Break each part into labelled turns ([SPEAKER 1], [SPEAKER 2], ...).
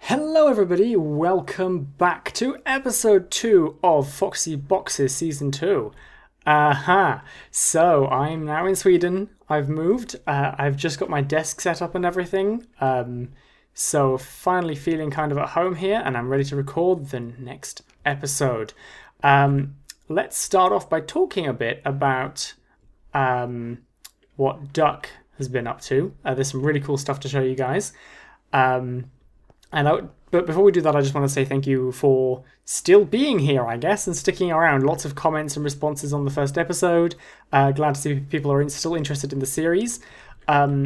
[SPEAKER 1] Hello everybody, welcome back to episode 2 of Foxy Boxes Season 2. So I'm now in Sweden, I've moved, I've just got my desk set up and everything, so finally feeling kind of at home here and I'm ready to record the next episode. Let's start off by talking a bit about what Duck has been up to. There's some really cool stuff to show you guys. But before we do that, I just want to say thank you for still being here, I guess, and sticking around. Lots of comments and responses on the first episode. Glad to see people are still interested in the series. A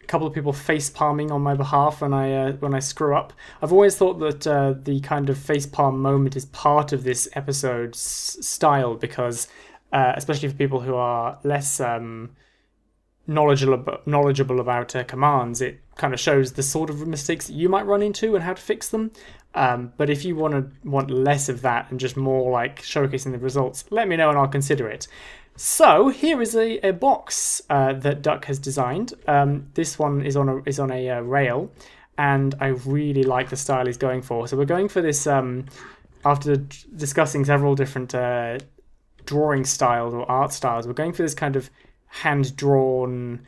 [SPEAKER 1] couple of people face palming on my behalf when I screw up. I've always thought that the kind of face palm moment is part of this episode's style because, especially for people who are less knowledgeable about commands, it kind of shows the sort of mistakes that you might run into and how to fix them. But if you want less of that and just more like showcasing the results, let me know and I'll consider it. So here is a box that Duck has designed. This one is on a rail, and I really like the style he's going for. So we're going for this after discussing several different drawing styles or art styles. We're going for this kind of hand-drawn,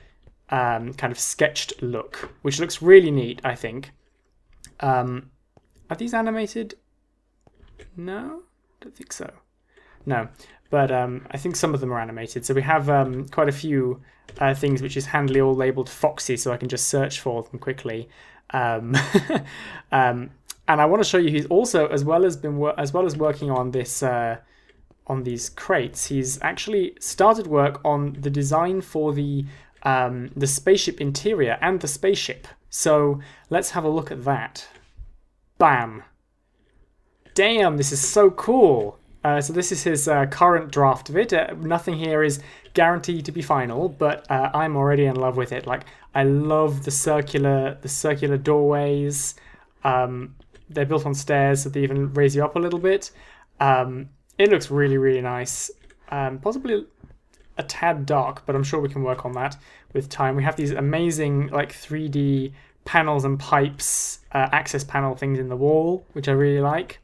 [SPEAKER 1] kind of sketched look, which looks really neat, I think. Are these animated? No? Don't think so. No. But I think some of them are animated. So we have quite a few things which is handily all labelled Foxy, so I can just search for them quickly. And I want to show you he's also, as well as working on this on these crates, he's actually started work on the design for the spaceship interior and the spaceship. So let's have a look at that. Bam! Damn, this is so cool. So this is his current draft of it. Nothing here is guaranteed to be final, but I'm already in love with it. Like, I love the circular doorways. They're built on stairs, so they even raise you up a little bit. It looks really, really nice. Possibly a tad dark, but I'm sure we can work on that with time. We have these amazing like 3D panels and pipes, access panel things in the wall, which I really like.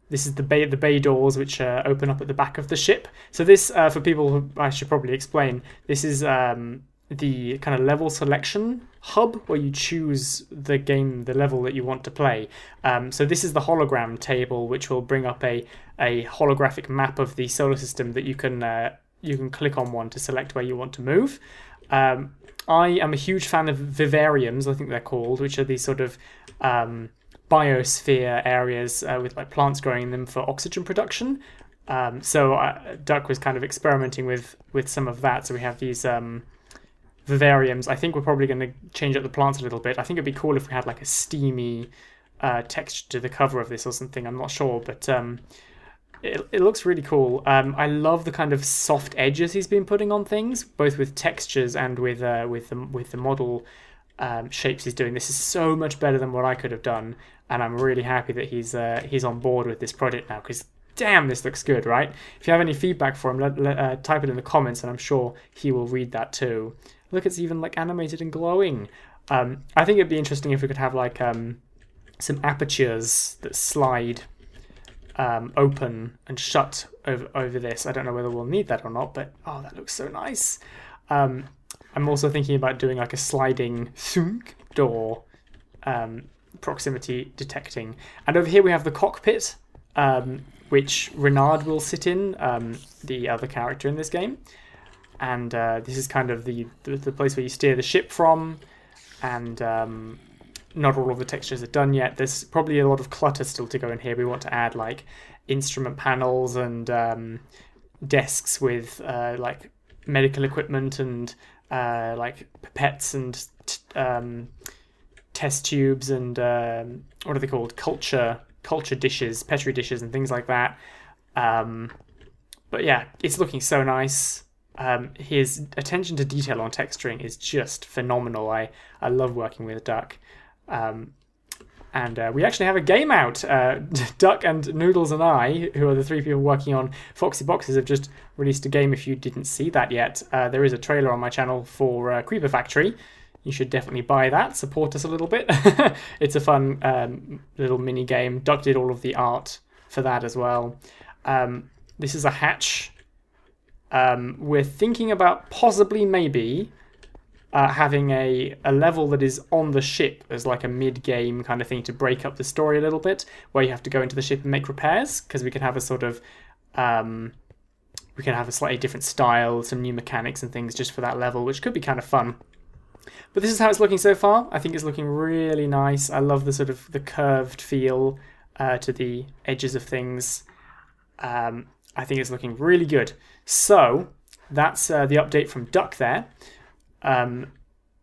[SPEAKER 1] This is the bay doors, which open up at the back of the ship. So this, for people who I should probably explain, this is the kind of level selection hub where you choose the level that you want to play. So this is the hologram table, which will bring up a holographic map of the solar system that you can click on one to select where you want to move. I am a huge fan of vivariums, I think they're called, which are these sort of biosphere areas with like plants growing in them for oxygen production. So Duck was kind of experimenting with some of that. So we have these vivariums. I think we're probably going to change up the plants a little bit. I think it'd be cool if we had like a steamy texture to the cover of this or something. I'm not sure, but it looks really cool. I love the kind of soft edges he's been putting on things, both with textures and with the model shapes he's doing. This is so much better than what I could have done, and I'm really happy that he's on board with this project now, because damn, this looks good, right? If you have any feedback for him, type it in the comments, and I'm sure he will read that too. Look, it's even like animated and glowing. I think it'd be interesting if we could have like some apertures that slide open and shut over this. I don't know whether we'll need that or not, but oh, that looks so nice. I'm also thinking about doing like a sliding thunk door, proximity detecting. And over here we have the cockpit, which Renard will sit in, the other character in this game. And this is kind of the place where you steer the ship from, and not all of the textures are done yet. There's probably a lot of clutter still to go in here. We want to add like instrument panels and desks with like medical equipment and like pipettes and test tubes and what are they called? Culture dishes, petri dishes and things like that. But yeah, it's looking so nice. His attention to detail on texturing is just phenomenal. I love working with Duck. And we actually have a game out. Duck and Noodles and I, who are the three people working on Foxy Boxes, have just released a game. If you didn't see that yet, there is a trailer on my channel for Creeper Factory. you should definitely buy that. Support us a little bit. It's a fun little mini game. Duck did all of the art for that as well. This is a hatch. We're thinking about possibly maybe having a level that is on the ship as like a mid-game kind of thing to break up the story a little bit, where you have to go into the ship and make repairs, because we can have a sort of we can have a slightly different style, some new mechanics and things just for that level, which could be kind of fun. But this is how it's looking so far. I think it's looking really nice. I love the sort of the curved feel to the edges of things. I think it's looking really good. So that's the update from Duck there.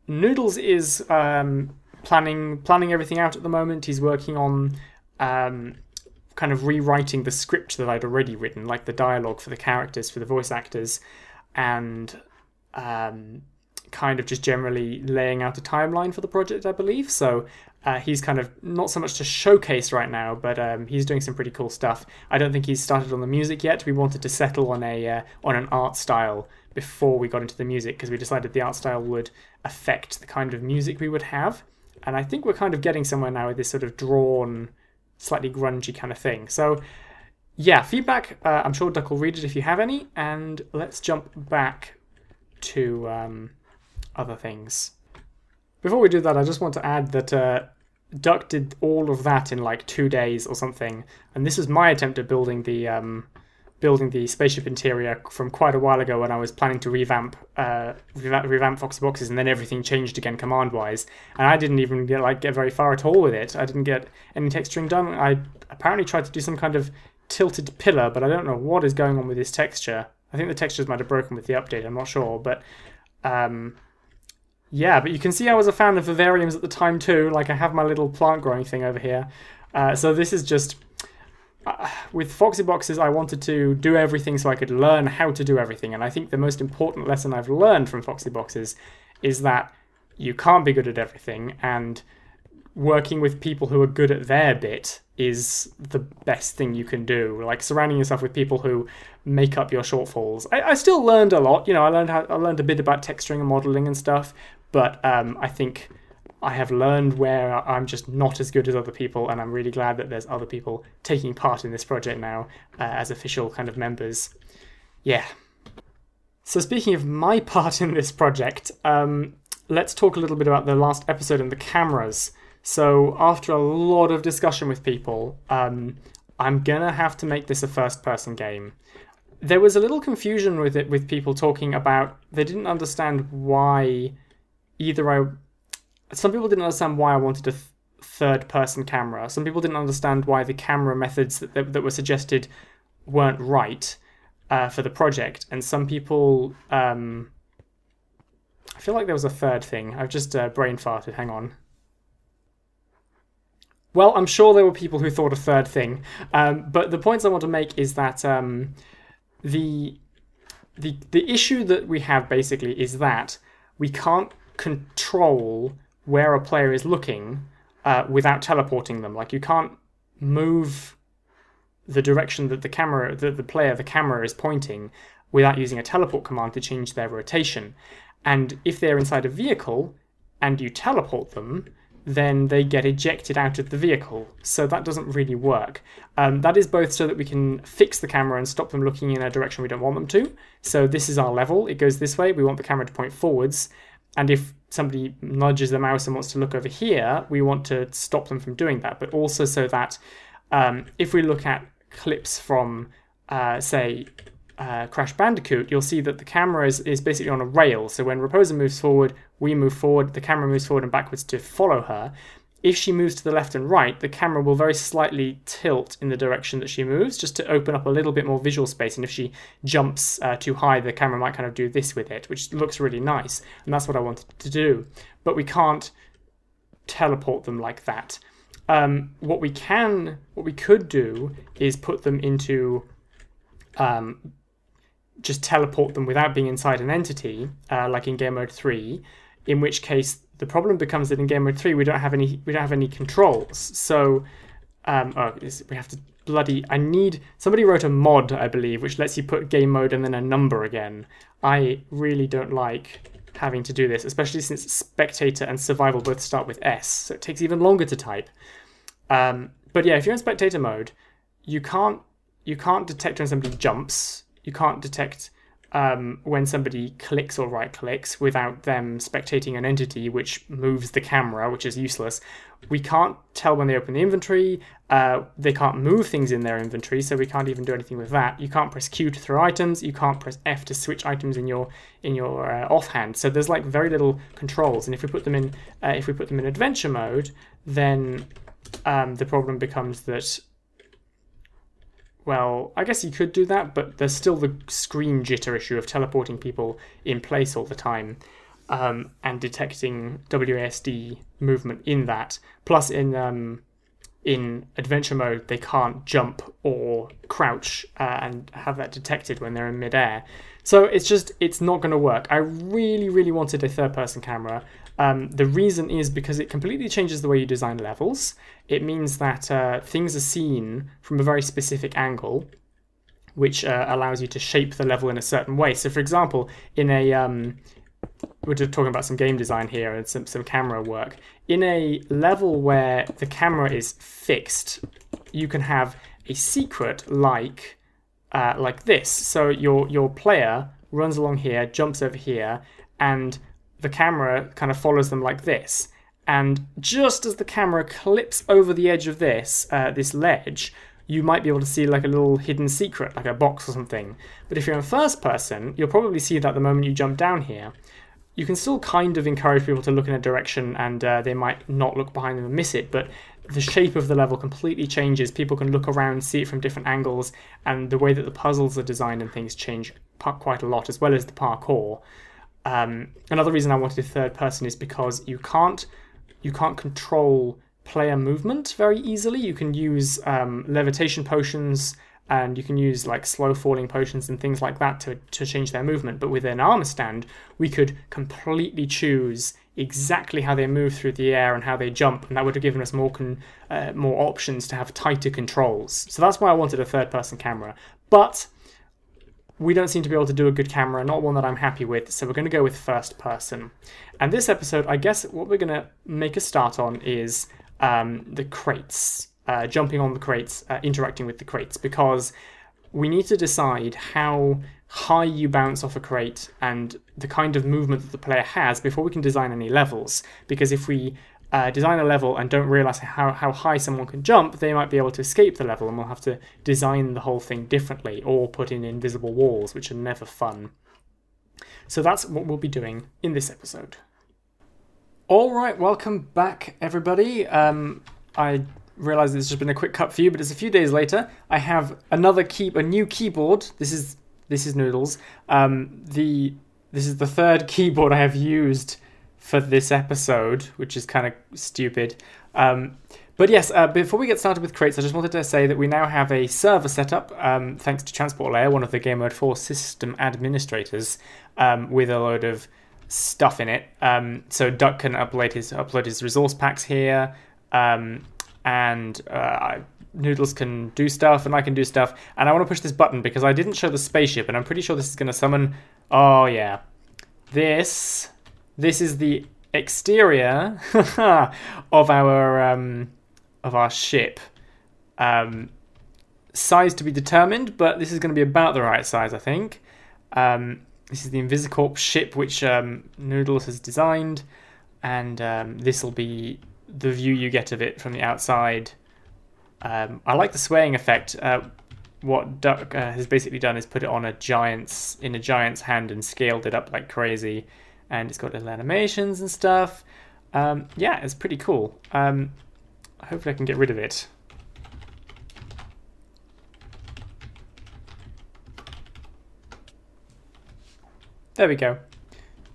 [SPEAKER 1] Noodles is planning everything out at the moment. He's working on kind of rewriting the script that I'd already written, like the dialogue for the characters, for the voice actors, and kind of just generally laying out a timeline for the project, I believe. So he's kind of not so much to showcase right now, but he's doing some pretty cool stuff. I don't think he's started on the music yet. We wanted to settle on an art style before we got into the music, because we decided the art style would affect the kind of music we would have. And I think we're kind of getting somewhere now with this sort of drawn, slightly grungy kind of thing. So yeah, feedback. I'm sure Duck will read it if you have any. And let's jump back to other things. Before we do that, I just want to add that Duck did all of that in like 2 days or something. And this was my attempt at building the spaceship interior from quite a while ago, when I was planning to revamp Foxy Boxes, and then everything changed again command-wise, and I didn't even get very far at all with it. I didn't get any texturing done. I apparently tried to do some kind of tilted pillar, but I don't know what is going on with this texture. I think the textures might have broken with the update, I'm not sure, but yeah, but you can see I was a fan of vivariums at the time too. Like, I have my little plant growing thing over here. So this is just... with Foxy Boxes, I wanted to do everything so I could learn how to do everything. And I think the most important lesson I've learned from Foxy Boxes is that you can't be good at everything, and working with people who are good at their bit is the best thing you can do. Like, surrounding yourself with people who make up your shortfalls. I still learned a lot. You know, I learned a bit about texturing and modeling and stuff, but I think I have learned where I'm just not as good as other people, and I'm really glad that there's other people taking part in this project now as official kind of members. Yeah. So speaking of my part in this project, let's talk a little bit about the last episode and the cameras. So after a lot of discussion with people, I'm gonna have to make this a first-person game. There was a little confusion with it, with people talking about they didn't understand why some people didn't understand why I wanted a third-person camera. Some people didn't understand why the camera methods that were suggested weren't right for the project. And some people... I feel like there was a third thing. I've just brain farted. Hang on. Well, I'm sure there were people who thought a third thing. But the points I want to make is that the issue that we have, basically, is that we can't control where a player is looking without teleporting them. Like, you can't move the direction that the camera is pointing without using a teleport command to change their rotation. And if they're inside a vehicle and you teleport them, then they get ejected out of the vehicle. So that doesn't really work. That is both so that we can fix the camera and stop them looking in a direction we don't want them to. So this is our level. It goes this way. We want the camera to point forwards. And if somebody nudges the mouse and wants to look over here, we want to stop them from doing that. But also so that if we look at clips from, say, Crash Bandicoot, you'll see that the camera is basically on a rail. So when Raposa moves forward, we move forward, the camera moves forward and backwards to follow her. If she moves to the left and right, the camera will very slightly tilt in the direction that she moves, just to open up a little bit more visual space. And if she jumps too high, the camera might kind of do this with it, which looks really nice. And that's what I wanted to do. But we can't teleport them like that. What we could do is put them into... just teleport them without being inside an entity, like in Game Mode 3, in which case the problem becomes that in Game Mode 3 we don't have any controls. So we have to somebody wrote a mod, I believe, which lets you put game mode and then a number again. I really don't like having to do this, especially since spectator and survival both start with S, so it takes even longer to type. But yeah, if you're in spectator mode, you can't detect when somebody jumps. You can't detect when somebody clicks or right clicks without them spectating an entity which moves the camera, which is useless. We can't tell when they open the inventory. They can't move things in their inventory, so we can't even do anything with that. You can't press Q to throw items. You can't press F to switch items in your offhand. So there's like very little controls. And if we put them in adventure mode, then the problem becomes that, well, I guess you could do that, but there's still the screen jitter issue of teleporting people in place all the time, and detecting WASD movement in that. Plus, in adventure mode, they can't jump or crouch and have that detected when they're in midair. So it's not going to work. I really, really wanted a third-person camera. The reason is because it completely changes the way you design levels. It means that things are seen from a very specific angle, which allows you to shape the level in a certain way. So, for example, in a we're just talking about some game design here and some camera work. In a level where the camera is fixed, you can have a secret like this. So your player runs along here, jumps over here, and the camera kind of follows them like this. And just as the camera clips over the edge of this ledge, you might be able to see like a little hidden secret, like a box or something. But if you're in first person, you'll probably see that the moment you jump down here. You can still kind of encourage people to look in a direction, and they might not look behind them and miss it, but the shape of the level completely changes. People can look around, see it from different angles, and the way that the puzzles are designed and things change quite a lot, as well as the parkour. Another reason I wanted a third person is because you can't control player movement very easily. You can use levitation potions, and you can use like slow falling potions and things like that to change their movement. But with an armor stand, we could completely choose exactly how they move through the air and how they jump, and that would have given us more options to have tighter controls. So that's why I wanted a third person camera. But we don't seem to be able to do a good camera, not one that I'm happy with, so we're going to go with first person. And this episode, I guess what we're going to make a start on is the crates, jumping on the crates, interacting with the crates, because we need to decide how high you bounce off a crate and the kind of movement that the player has before we can design any levels. Because if we design a level and don't realise how high someone can jump, they might be able to escape the level, and we'll have to design the whole thing differently or put in invisible walls, which are never fun. So that's what we'll be doing in this episode. Alright, welcome back everybody. I realise it's just been a quick cut for you, but it's a few days later. I have a new keyboard. This is Noodles. This is the third keyboard I have used for this episode, which is kind of stupid. But yes, before we get started with crates, I just wanted to say that we now have a server set up, thanks to Transport Layer, one of the Game Mode 4 system administrators, with a load of stuff in it. So Duck can upload his resource packs here, and Noodles can do stuff, and I can do stuff. And I want to push this button because I didn't show the spaceship, and I'm pretty sure this is going to summon... Oh, yeah. This is the exterior of our ship. Size to be determined, but this is going to be about the right size, I think. This is the Invisicorp ship, which Noodles has designed, and this will be the view you get of it from the outside. I like the swaying effect. What Duck has basically done is put it on a giant's hand and scaled it up like crazy, and it's got little animations and stuff. Yeah, it's pretty cool. Hopefully I can get rid of it. There we go.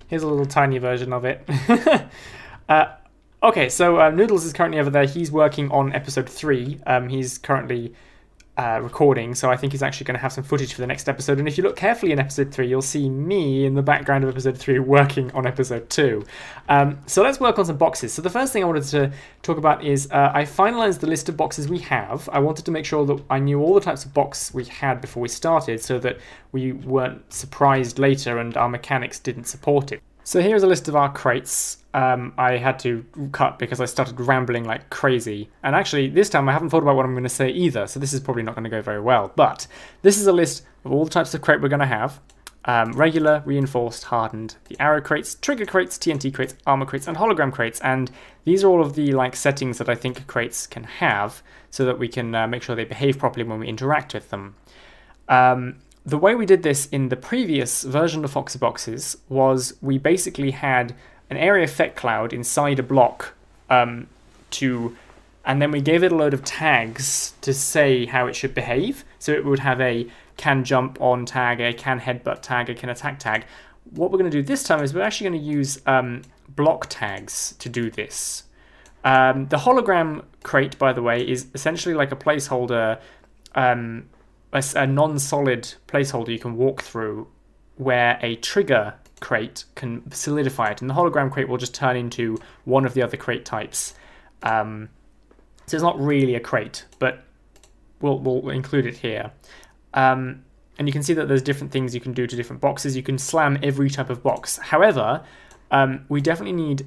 [SPEAKER 1] Here's a little tiny version of it. Okay, so Noodles is currently over there. He's working on episode 3. He's currently recording, so I think he's actually going to have some footage for the next episode. And if you look carefully in episode 3, you'll see me in the background of episode 3 working on episode 2. So let's work on some boxes. So the first thing I wanted to talk about is I finalized the list of boxes we have. I wanted to make sure that I knew all the types of box we had before we started, so that we weren't surprised later and our mechanics didn't support it. So here's a list of our crates. I had to cut because I started rambling like crazy. And actually, this time I haven't thought about what I'm going to say either, so this is probably not going to go very well. But this is a list of all the types of crate we're going to have. Regular, reinforced, hardened, the arrow crates, trigger crates, TNT crates, armor crates, and hologram crates. And these are all of the settings that I think crates can have so that we can make sure they behave properly when we interact with them. The way we did this in the previous version of Foxy Boxes was we basically had an area effect cloud inside a block and then we gave it a load of tags to say how it should behave. So it would have a can jump on tag, a can headbutt tag, a can attack tag. What we're going to do this time is we're actually going to use block tags to do this. The hologram crate, by the way, is essentially like a placeholder, a non-solid placeholder you can walk through where a trigger crate can solidify it, and the hologram crate will just turn into one of the other crate types. So it's not really a crate, but we'll include it here. And you can see that there's different things you can do to different boxes. You can slam every type of box. However, we definitely need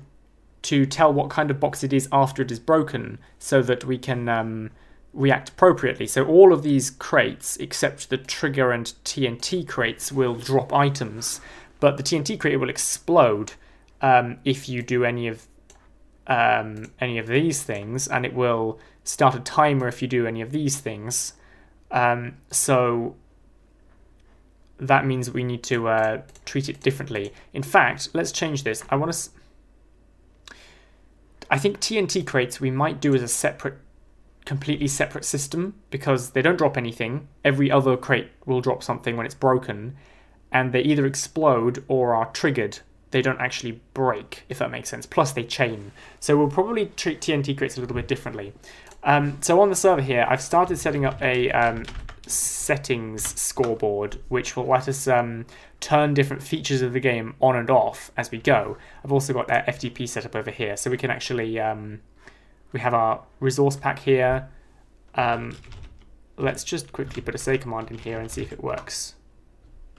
[SPEAKER 1] to tell what kind of box it is after it is broken so that we can react appropriately. So all of these crates, except the trigger and TNT crates, will drop items, but the TNT crate will explode if you do any of these things, and it will start a timer if you do any of these things. So that means we need to treat it differently. In fact, let's change this. I think TNT crates we might do as a completely separate system because they don't drop anything. Every other crate will drop something when it's broken, and they either explode or are triggered. They don't actually break, if that makes sense. Plus they chain. So we'll probably treat TNT crates a little bit differently. So on the server here, I've started setting up a settings scoreboard, which will let us turn different features of the game on and off as we go. I've also got FTP set up over here, so we can actually we have our resource pack here. Let's just quickly put a say command in here and see if it works.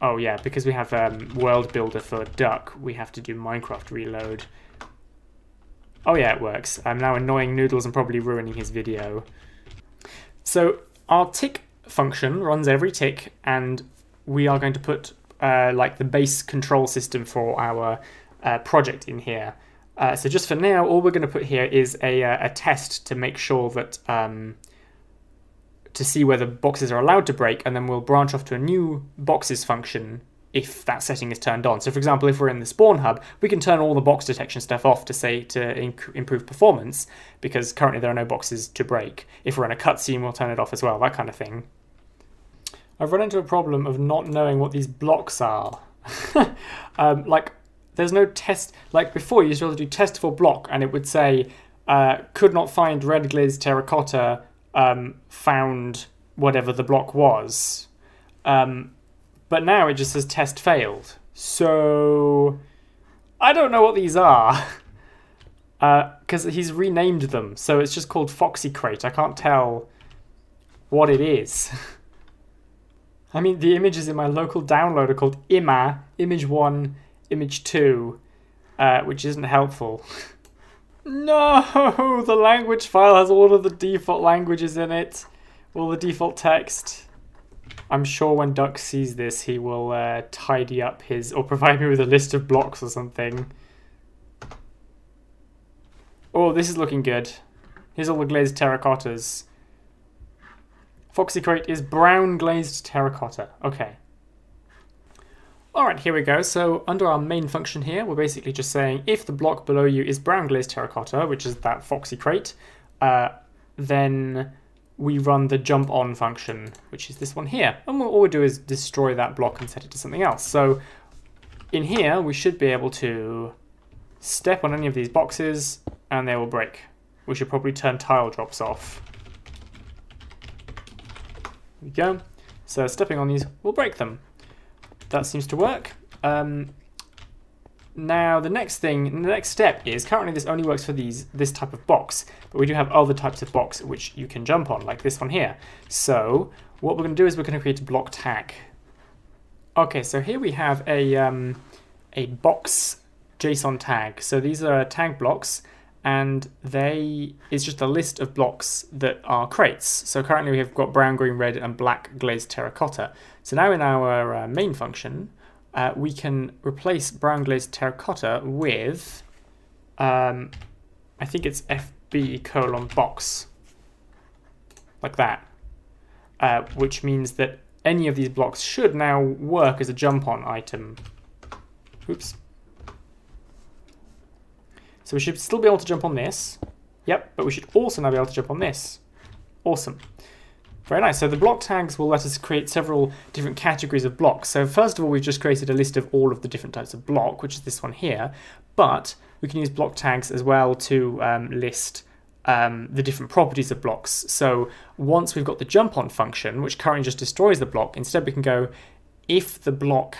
[SPEAKER 1] Oh yeah, because we have world builder for duck, we have to do Minecraft reload. Oh yeah, it works. I'm now annoying Noodles and probably ruining his video. So our tick function runs every tick, and we are going to put the base control system for our project in here. So just for now, all we're going to put here is a test to make sure that to see whether boxes are allowed to break, and then we'll branch off to a new boxes function if that setting is turned on. So for example, if we're in the spawn hub, we can turn all the box detection stuff off to improve performance, because currently there are no boxes to break. If we're in a cutscene, we'll turn it off as well, that kind of thing. I've run into a problem of not knowing what these blocks are. There's no test. Like before, you used to be able to do test for block, and it would say, could not find red glazed terracotta, found whatever the block was. But now it just says test failed. So I don't know what these are. Because he's renamed them. So it's just called Foxy Crate. I can't tell what it is. I mean, the images in my local download are called image 1, image 2, which isn't helpful. No! The language file has all of the default languages in it. All the default text. I'm sure when Duck sees this, he will tidy up or provide me with a list of blocks or something. Oh, this is looking good. Here's all the glazed terracottas. Foxy Crate is brown glazed terracotta. Okay. Alright, here we go. So under our main function here, we're basically just saying if the block below you is brown glazed terracotta, which is that Foxy Crate, then we run the jump on function, which is this one here. And all we do is destroy that block and set it to something else. So in here, we should be able to step on any of these boxes and they will break. We should probably turn tile drops off. There we go. So stepping on these will break them. That seems to work. Now the next step is, currently this only works for this type of box, but we do have other types of box which you can jump on, like this one here. So what we're going to do is we're going to create a block tag. Okay, so here we have a box JSON tag. So these are tag blocks, and it's just a list of blocks that are crates. So currently we have got brown, green, red, and black glazed terracotta. So now in our main function, we can replace brown glazed terracotta with, I think it's fb:box, like that, which means that any of these blocks should now work as a jump on item. Oops. So we should still be able to jump on this. Yep, but we should also now be able to jump on this. Awesome. Very nice. So the block tags will let us create several different categories of blocks. So first of all, we've just created a list of all of the different types of block, which is this one here. But we can use block tags as well to list the different properties of blocks. So once we've got the jump on function, which currently just destroys the block, instead we can go, if the block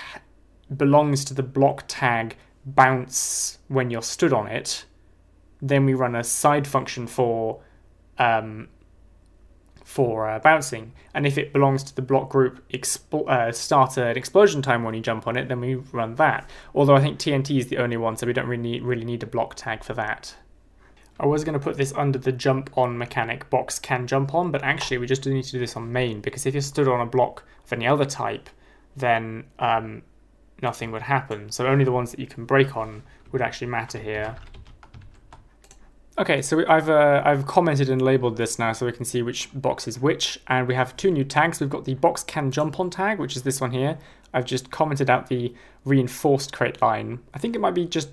[SPEAKER 1] belongs to the block tag bounce when you're stood on it, then we run a side function for bouncing. And if it belongs to the block group start an explosion time when you jump on it, then we run that. Although I think TNT is the only one, so we don't really need a block tag for that. I was going to put this under the jump on mechanic, box can jump on, but actually we just need to do this on main, because if you're stood on a block of any other type, then nothing would happen. So only the ones that you can break on would actually matter here. Okay, so I've commented and labeled this now so we can see which box is which, and we have two new tags. We've got the box can jump on tag, which is this one here. I've just commented out the reinforced crate line. I think it might be just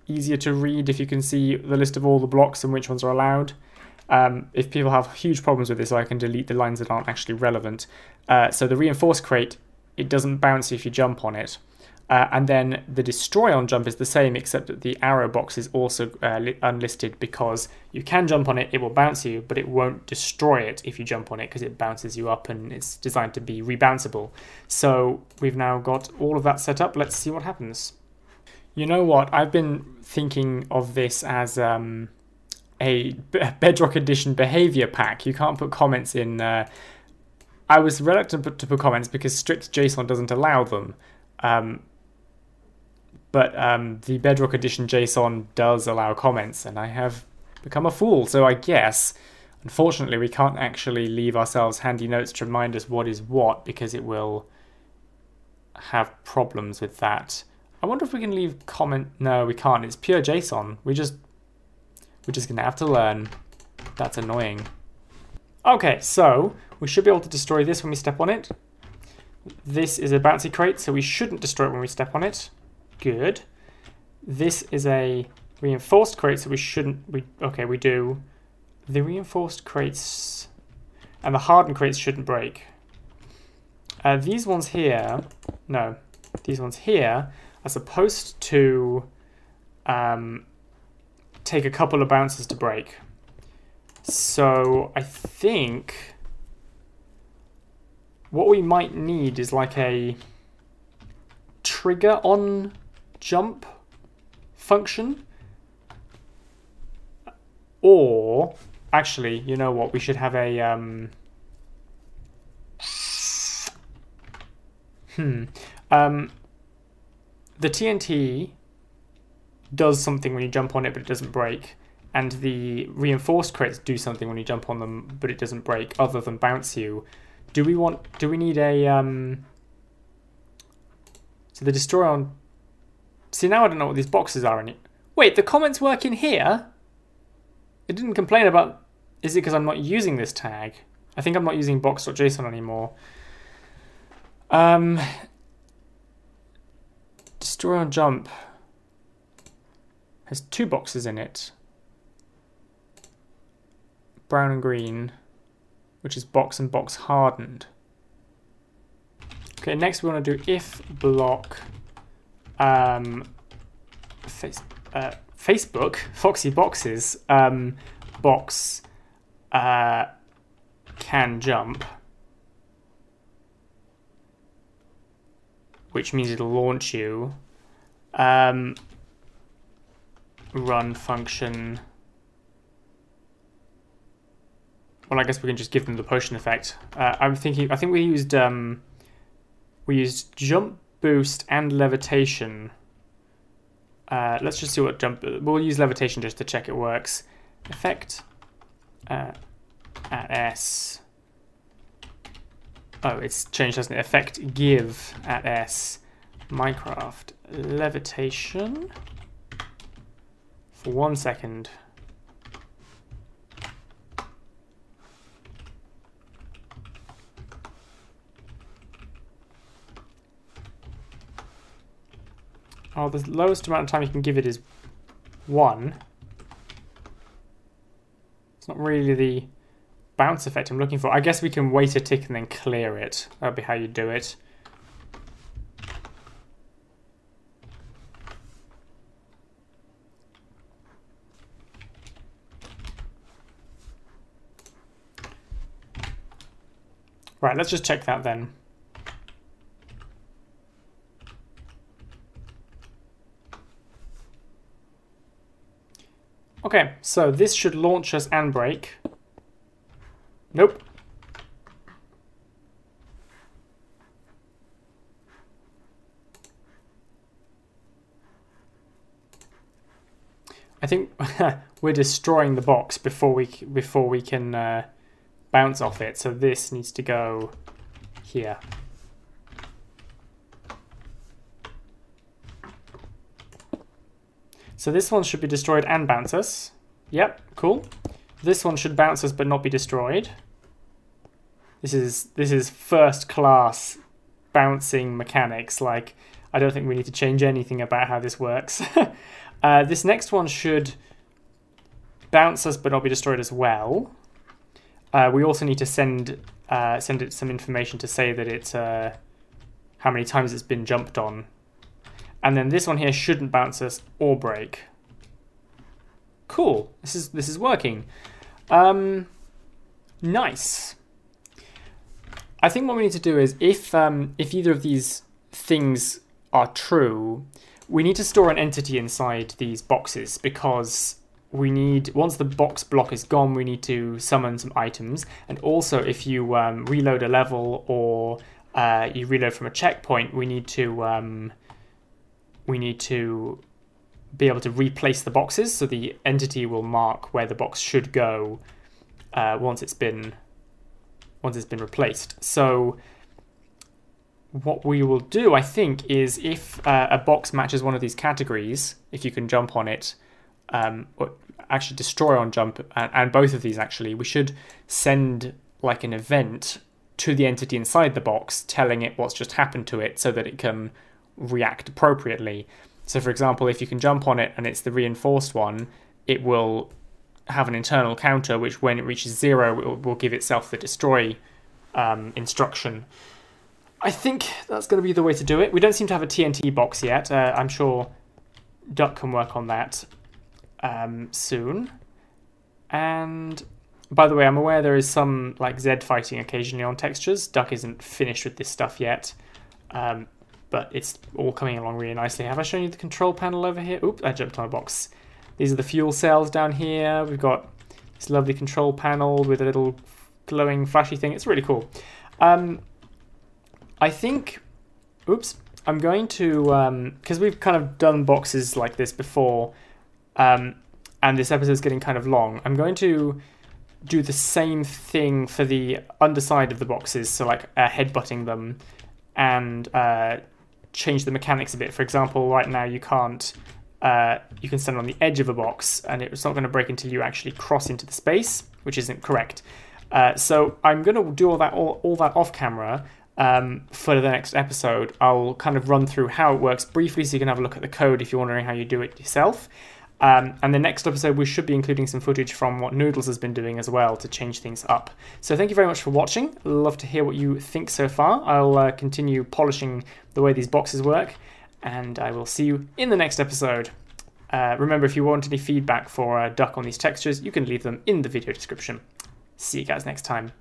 [SPEAKER 1] easier to read if you can see the list of all the blocks and which ones are allowed. If people have huge problems with this, I can delete the lines that aren't actually relevant. So the reinforced crate, it doesn't bounce if you jump on it. And then the destroy on jump is the same, except that the arrow box is also unlisted, because you can jump on it, it will bounce you, but it won't destroy it if you jump on it, because it bounces you up and it's designed to be rebounceable. So we've now got all of that set up. Let's see what happens. You know what? I've been thinking of this as a Bedrock Edition behavior pack. You can't put comments in. I was reluctant to put comments because strict JSON doesn't allow them. But the Bedrock Edition JSON does allow comments, and I have become a fool. So I guess, unfortunately, we can't actually leave ourselves handy notes to remind us what is what, because it will have problems with that. I wonder if we can leave comment. No, we can't. It's pure JSON. We're just gonna have to learn. That's annoying. Okay, so we should be able to destroy this when we step on it. This is a bouncy crate, so we shouldn't destroy it when we step on it. Good. This is a reinforced crate, so we shouldn't. Okay, we do. The reinforced crates and the hardened crates shouldn't break. These ones here, no, these ones here are supposed to take a couple of bounces to break. So I think what we might need is like a trigger on jump function. Or actually, you know what, we should have a the TNT does something when you jump on it, but it doesn't break. And the reinforced crates do something when you jump on them, but it doesn't break, other than bounce you. Do we need a so the destroy on. See, now I don't know what these boxes are in it. Wait, the comments work in here? It didn't complain about. Is it because I'm not using this tag? I think I'm not using box.json anymore. Destroy on jump has two boxes in it. Brown and green, which is box and box hardened. Okay, next we want to do if block Facebook, Foxy boxes, box can jump, which means it'll launch you. Run function. Well, I guess we can just give them the potion effect. I think we used jump boost and levitation let's just see what jump. We'll use levitation just to check it works. Effect at S. Oh, it's changed, hasn't it? Effect give at S. Minecraft levitation for 1 second. Oh, the lowest amount of time you can give it is 1. It's not really the bounce effect I'm looking for. I guess we can wait a tick and then clear it. That'll be how you do it. Right, let's just check that then. Okay, so this should launch us and break. Nope. I think we're destroying the box before we can bounce off it. So this needs to go here. So this one should be destroyed and bounce us. Yep, cool. This one should bounce us but not be destroyed. This is first class bouncing mechanics. Like, I don't think we need to change anything about how this works. This next one should bounce us but not be destroyed as well. We also need to send it some information to say that it's how many times it's been jumped on. And then this one here shouldn't bounce us or break. Cool. This is working. Nice. I think what we need to do is if either of these things are true, we need to store an entity inside these boxes, because we need, once the box block is gone, we need to summon some items. And also if you reload a level or you reload from a checkpoint, we need to be able to replace the boxes, so the entity will mark where the box should go once it's been replaced. So what we will do, I think, is if a box matches one of these categories, if you can jump on it, or actually destroy on jump, and both of these actually, we should send like an event to the entity inside the box telling it what's just happened to it so that it can react appropriately. So for example, if you can jump on it and it's the reinforced one, it will have an internal counter which when it reaches 0 it will give itself the destroy instruction. I think that's going to be the way to do it. We don't seem to have a TNT box yet. I'm sure Duck can work on that soon. And by the way, I'm aware there is some like Z fighting occasionally on textures. Duck isn't finished with this stuff yet. But it's all coming along really nicely. Have I shown you the control panel over here? Oop, I jumped on a box. These are the fuel cells down here. We've got this lovely control panel with a little glowing flashy thing. It's really cool. I think, oops, I'm going to, because we've kind of done boxes like this before, and this episode's getting kind of long, I'm going to do the same thing for the underside of the boxes, so like headbutting them, and change the mechanics a bit. For example, right now you can't, you can stand on the edge of a box and it's not going to break until you actually cross into the space, which isn't correct. So I'm going to do all that off camera for the next episode. I'll kind of run through how it works briefly so you can have a look at the code if you're wondering how you do it yourself. And the next episode we should be including some footage from what Noodles has been doing as well to change things up. So thank you very much for watching. Love to hear what you think so far. I'll continue polishing the way these boxes work, and I will see you in the next episode. Remember, if you want any feedback for Duck on these textures, you can leave them in the video description. See you guys next time.